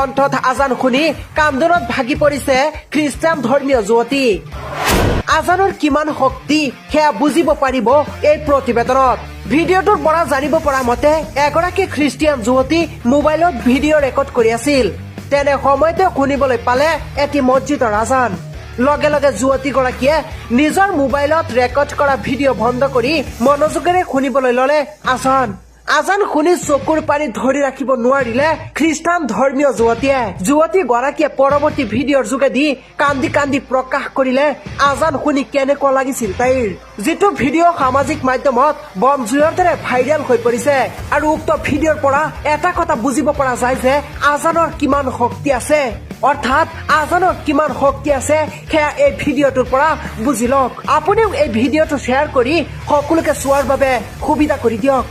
কণ্ঠত আজান শুনি কান্দোনত ভাগি পৰিছে খ্ৰীষ্টান ধৰ্মীয় যুৱতী। আজানৰ কিমান শক্তি সেয়া বুজিব পাৰিব এই প্ৰতিবেদনত। ভিডিঅ'টোৰ পৰা জানিব পৰা মতে এগৰাকী খ্ৰীষ্টিয়ান যুৱতী মোবাইলত ভিডিঅ' ৰেকৰ্ড কৰি আছিল। তেনে সময়তে শুনিবলৈ পালে এটি মছজিদৰ আজান। লগে লগে যুৱতীগৰাকীয়ে নিজৰ মোবাইলত ৰেকৰ্ড কৰা ভিডিঅ' বন্ধ কৰি মনোযোগেৰে শুনিবলৈ ললে আজান। আজান শুনি চকুৰ পানী ধৰি ৰাখিব নোৱাৰিলে খ্ৰীষ্টান ধৰ্মীয় যুৱতীয়ে। যুৱতীগৰাকীয়ে পৰৱৰ্তী ভিডিঅ'ৰ যোগেদি কান্দি কান্দি প্ৰকাশ কৰিলে আজান শুনি কেনেকুৱা লাগিছিল তাইৰ। যিটো ভিডিঅ' সামাজিক মাধ্যমত বম জুইৰ দৰে ভাইৰেল হৈ পৰিছে। আৰু উক্ত ভিডিঅ'ৰ পৰা এটা কথা বুজিব পৰা যায় যে আজানৰ কিমান শক্তি আছে, অৰ্থাৎ আজানৰ কিমান শক্তি আছে সেয়া এই ভিডিঅ'টোৰ পৰা বুজি লওক। আপুনিও এই ভিডিঅ'টো শ্বেয়াৰ কৰি সকলোকে চোৱাৰ বাবে সুবিধা কৰি দিয়ক।